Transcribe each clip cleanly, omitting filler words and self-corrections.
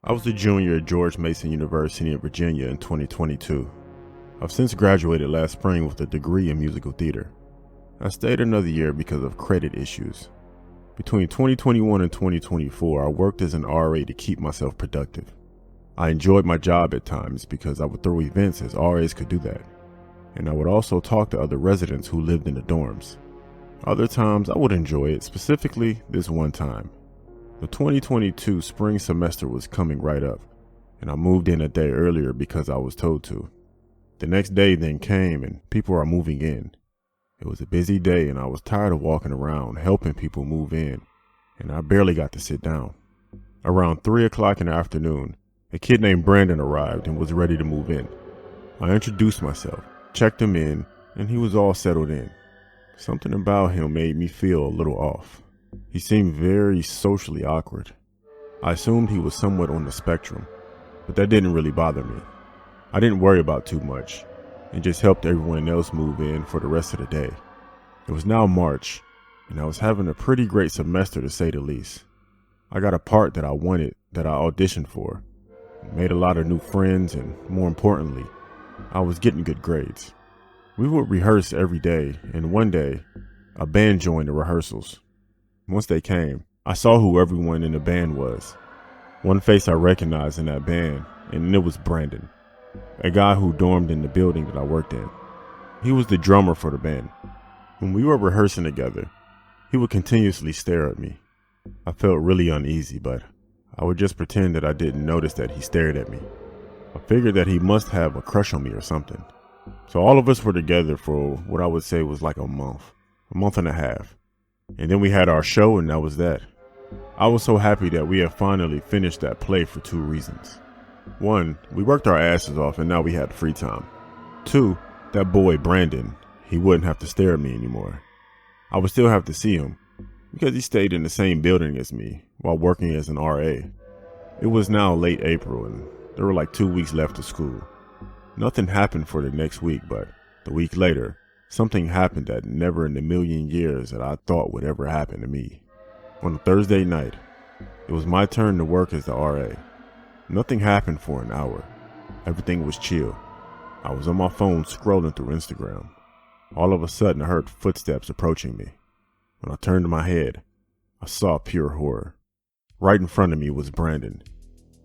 I was a junior at George Mason University in Virginia in 2022. I've since graduated last spring with a degree in musical theater. I stayed another year because of credit issues. Between 2021 and 2024, I worked as an RA to keep myself productive. I enjoyed my job at times because I would throw events as RAs could do that. And I would also talk to other residents who lived in the dorms. Other times I would enjoy it, specifically this one time. The 2022 spring semester was coming right up, and I moved in a day earlier because I was told to. The next day then came and people are moving in. It was a busy day and I was tired of walking around helping people move in, and I barely got to sit down. Around 3 o'clock in the afternoon, a kid named Brandon arrived and was ready to move in. I introduced myself, checked him in, and he was all settled in. Something about him made me feel a little off. He seemed very socially awkward. I assumed he was somewhat on the spectrum, but that didn't really bother me. I didn't worry about too much and just helped everyone else move in for the rest of the day. It was now March, and I was having a pretty great semester to say the least. I got a part that I wanted that I auditioned for, made a lot of new friends, and more importantly, I was getting good grades. We would rehearse every day, and one day, a band joined the rehearsals. Once they came, I saw who everyone in the band was. One face I recognized in that band, and it was Brandon, a guy who dormed in the building that I worked in. He was the drummer for the band. When we were rehearsing together, he would continuously stare at me. I felt really uneasy, but I would just pretend that I didn't notice that he stared at me. I figured that he must have a crush on me or something. So all of us were together for what I would say was like a month and a half. And then we had our show, and that was that. I was so happy that we had finally finished that play for 2 reasons. 1, we worked our asses off and now we had free time. 2, that boy Brandon, he wouldn't have to stare at me anymore. I would still have to see him because he stayed in the same building as me while working as an RA. It was now late April and there were like 2 weeks left of school. Nothing happened for the next week, but the week later, something happened that never in a million years that I thought would ever happen to me. On a Thursday night, it was my turn to work as the RA. Nothing happened for an hour. Everything was chill. I was on my phone scrolling through Instagram. All of a sudden, I heard footsteps approaching me. When I turned my head, I saw pure horror. Right in front of me was Brandon.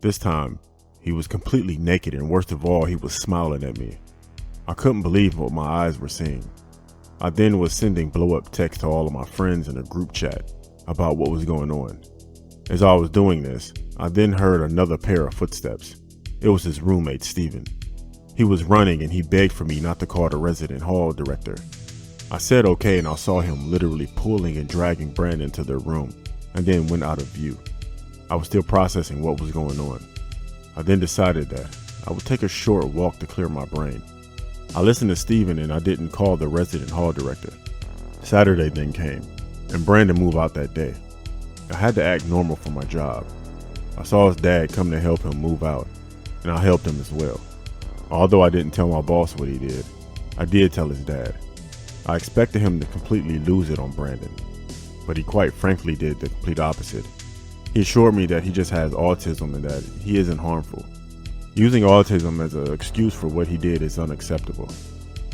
This time, he was completely naked, and worst of all, he was smiling at me. I couldn't believe what my eyes were seeing. I then was sending blow-up texts to all of my friends in a group chat about what was going on. As I was doing this, I then heard another pair of footsteps. It was his roommate, Steven. He was running and he begged for me not to call the resident hall director. I said okay, and I saw him literally pulling and dragging Brandon to their room and then went out of view. I was still processing what was going on. I then decided that I would take a short walk to clear my brain. I listened to Steven and I didn't call the resident hall director. Saturday then came, and Brandon moved out that day. I had to act normal for my job. I saw his dad come to help him move out, and I helped him as well. Although I didn't tell my boss what he did, I did tell his dad. I expected him to completely lose it on Brandon, but he quite frankly did the complete opposite. He assured me that he just has autism and that he isn't harmful. Using autism as an excuse for what he did is unacceptable.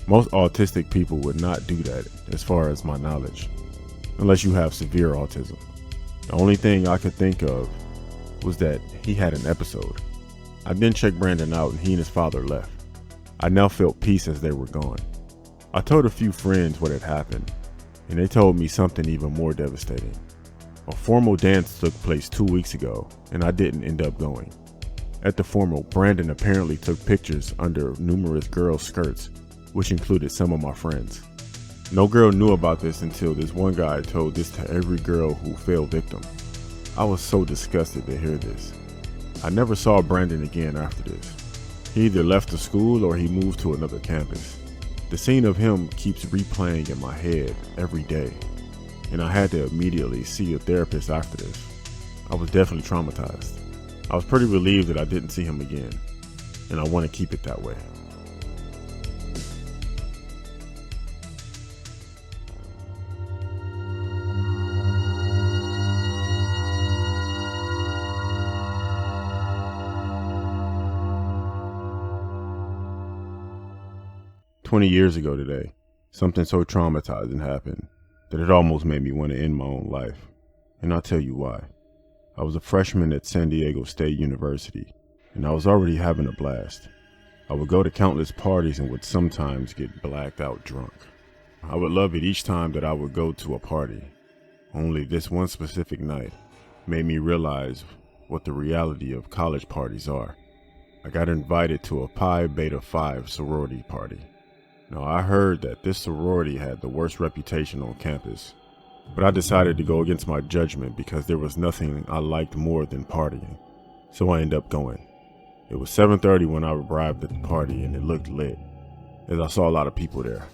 Most autistic people would not do that, as far as my knowledge, unless you have severe autism. The only thing I could think of was that he had an episode. I then checked Brandon out and he and his father left. I now felt peace as they were gone. I told a few friends what had happened, and they told me something even more devastating. A formal dance took place 2 weeks ago, and I didn't end up going. At the formal, Brandon apparently took pictures under numerous girls' skirts, which included some of my friends. No girl knew about this until this one guy told this to every girl who fell victim. I was so disgusted to hear this. I never saw Brandon again after this. He either left the school or he moved to another campus. The scene of him keeps replaying in my head every day, and I had to immediately see a therapist after this. I was definitely traumatized. I was pretty relieved that I didn't see him again, and I want to keep it that way. 20 years ago today, something so traumatizing happened that it almost made me want to end my own life. And I'll tell you why. I was a freshman at San Diego State University, and I was already having a blast. I would go to countless parties and would sometimes get blacked out drunk. I would love it each time that I would go to a party. Only this one specific night made me realize what the reality of college parties are. I got invited to a Pi Beta Phi sorority party. Now, I heard that this sorority had the worst reputation on campus, but I decided to go against my judgment because there was nothing I liked more than partying, so I ended up going. It was 7:30 when I arrived at the party, and it looked lit, as I saw a lot of people there.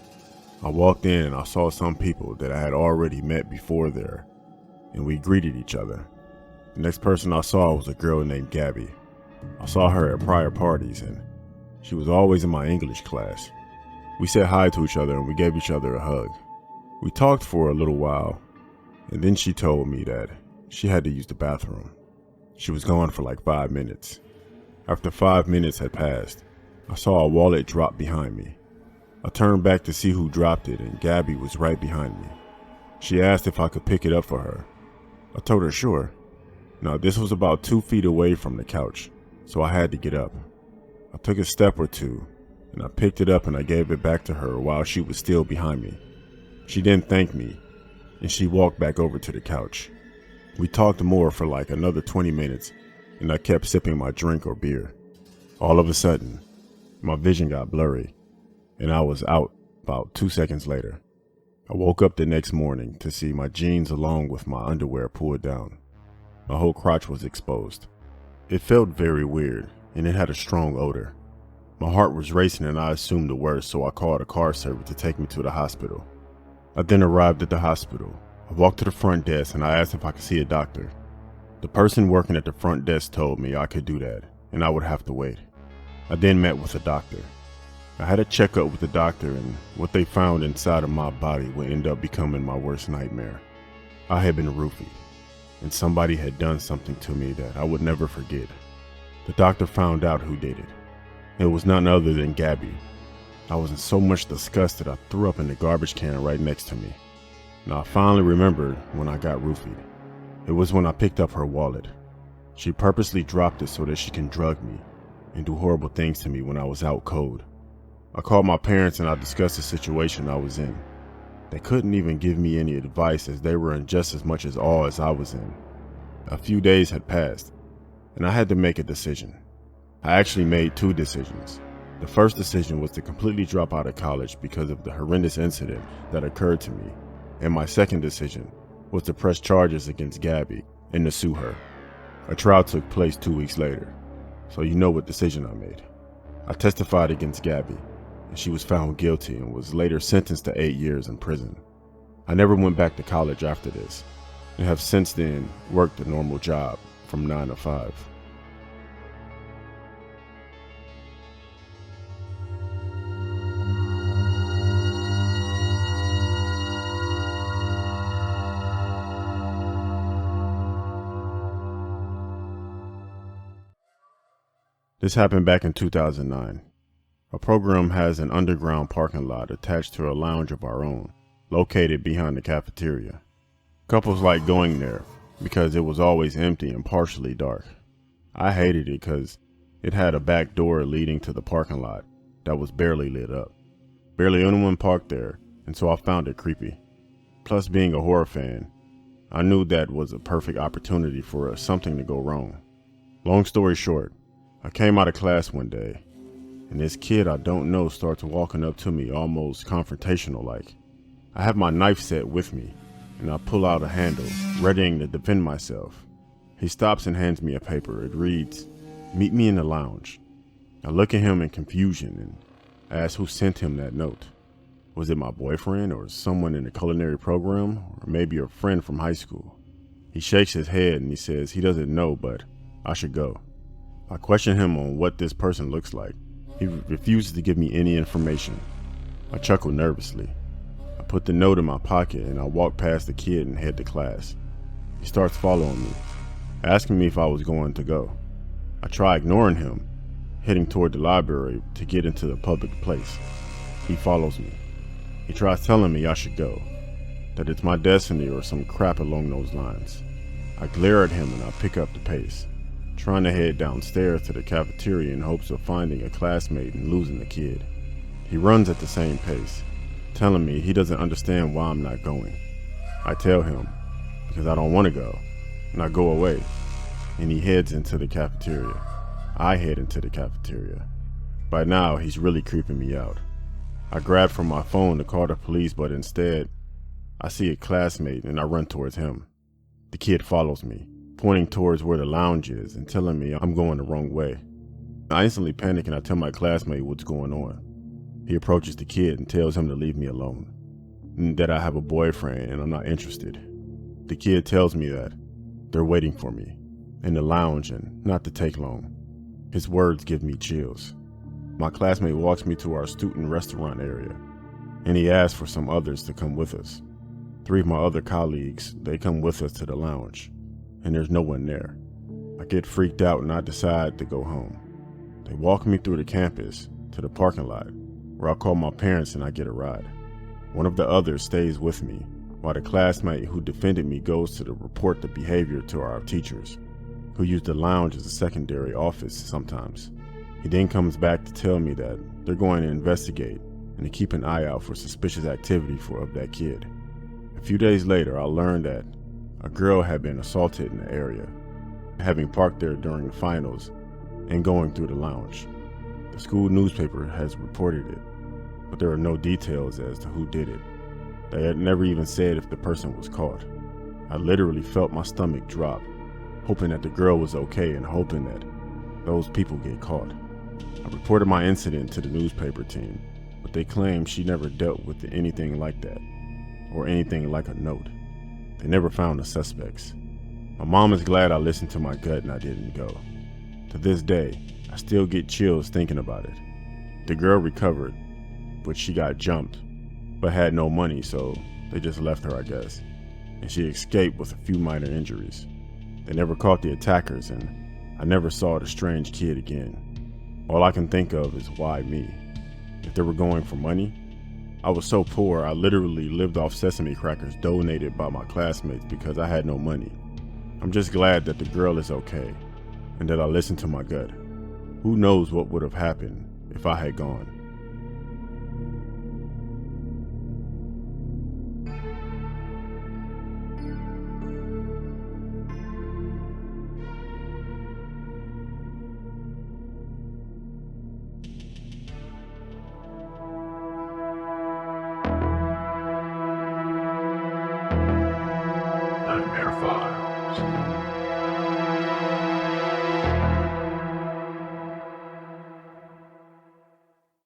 I walked in and I saw some people that I had already met before there, and we greeted each other. The next person I saw was a girl named Gabby. I saw her at prior parties, and she was always in my English class. We said hi to each other and we gave each other a hug. We talked for a little while, and then she told me that she had to use the bathroom. She was gone for like 5 minutes. After 5 minutes had passed, I saw a wallet drop behind me. I turned back to see who dropped it, and Gabby was right behind me. She asked if I could pick it up for her. I told her sure. Now, this was about 2 feet away from the couch, so I had to get up. I took a step or two, and I picked it up and I gave it back to her while she was still behind me. She then thanked me, and she walked back over to the couch. We talked more for like another 20 minutes, and I kept sipping my drink or beer. All of a sudden, my vision got blurry, and I was out about 2 seconds later. I woke up the next morning to see my jeans along with my underwear pulled down. My whole crotch was exposed. It felt very weird, and it had a strong odor. My heart was racing and I assumed the worst, so I called a car service to take me to the hospital. I then arrived at the hospital. I walked to the front desk and I asked if I could see a doctor. The person working at the front desk told me I could do that, and I would have to wait. I then met with a doctor. I had a checkup with the doctor, and what they found inside of my body would end up becoming my worst nightmare. I had been roofied, and somebody had done something to me that I would never forget. The doctor found out who did it. It was none other than Gabby. I was in so much disgust that I threw up in the garbage can right next to me. Now I finally remembered when I got roofied. It was when I picked up her wallet. She purposely dropped it so that she can drug me and do horrible things to me when I was out cold. I called my parents and I discussed the situation I was in. They couldn't even give me any advice as they were in just as much as awe as I was in. A few days had passed, and I had to make a decision. I actually made 2 decisions. The first decision was to completely drop out of college because of the horrendous incident that occurred to me, and my second decision was to press charges against Gabby and to sue her. A trial took place 2 weeks later, so you know what decision I made. I testified against Gabby, and she was found guilty and was later sentenced to 8 years in prison. I never went back to college after this, and have since then worked a normal job from 9 to 5. This happened back in 2009. Our program has an underground parking lot attached to a lounge of our own, located behind the cafeteria. Couples liked going there because it was always empty and partially dark. I hated it because it had a back door leading to the parking lot that was barely lit up. Barely anyone parked there, and so I found it creepy. Plus, being a horror fan, I knew that was a perfect opportunity for something to go wrong. Long story short, I came out of class one day, and this kid I don't know starts walking up to me almost confrontational like. I have my knife set with me, and I pull out a handle, readying to defend myself. He stops and hands me a paper. It reads, "Meet me in the lounge." I look at him in confusion and ask who sent him that note. Was it my boyfriend or someone in the culinary program, or maybe a friend from high school? He shakes his head and he says he doesn't know, but I should go. I question him on what this person looks like. He refuses to give me any information. I chuckle nervously. I put the note in my pocket and I walk past the kid and head to class. He starts following me, asking me if I was going to go. I try ignoring him, heading toward the library to get into the public place. He follows me. He tries telling me I should go, that it's my destiny or some crap along those lines. I glare at him and I pick up the pace, trying to head downstairs to the cafeteria in hopes of finding a classmate and losing the kid. He runs at the same pace, telling me he doesn't understand why I'm not going. I tell him, because I don't want to go, and I go away, and he heads into the cafeteria. I head into the cafeteria. By now, he's really creeping me out. I grab from my phone to call the police, but instead, I see a classmate and I run towards him. The kid follows me, pointing towards where the lounge is and telling me I'm going the wrong way. I instantly panic and I tell my classmate what's going on. He approaches the kid and tells him to leave me alone, and that I have a boyfriend and I'm not interested. The kid tells me that they're waiting for me in the lounge and not to take long. His words give me chills. My classmate walks me to our student restaurant area, and he asks for some others to come with us. 3 of my other colleagues, they come with us to the lounge, and there's no one there. I get freaked out and I decide to go home. They walk me through the campus to the parking lot, where I call my parents and I get a ride. One of the others stays with me, while the classmate who defended me goes to report the behavior to our teachers, who use the lounge as a secondary office sometimes. He then comes back to tell me that they're going to investigate and to keep an eye out for suspicious activity of that kid. A few days later, I learned that a girl had been assaulted in the area, having parked there during the finals and going through the lounge. The school newspaper has reported it, but there are no details as to who did it. They had never even said if the person was caught. I literally felt my stomach drop, hoping that the girl was okay and hoping that those people get caught. I reported my incident to the newspaper team, but they claim she never dealt with anything like that, or anything like a note. They never found the suspects. My mom is glad I listened to my gut and I didn't go. To this day, I still get chills thinking about it. The girl recovered, but she got jumped, but had no money, so they just left her, I guess. And she escaped with a few minor injuries. They never caught the attackers, and I never saw the strange kid again. All I can think of is why me? If they were going for money? I was so poor, I literally lived off sesame crackers donated by my classmates because I had no money. I'm just glad that the girl is okay, and that I listened to my gut. Who knows what would have happened if I had gone? Nightmare Files.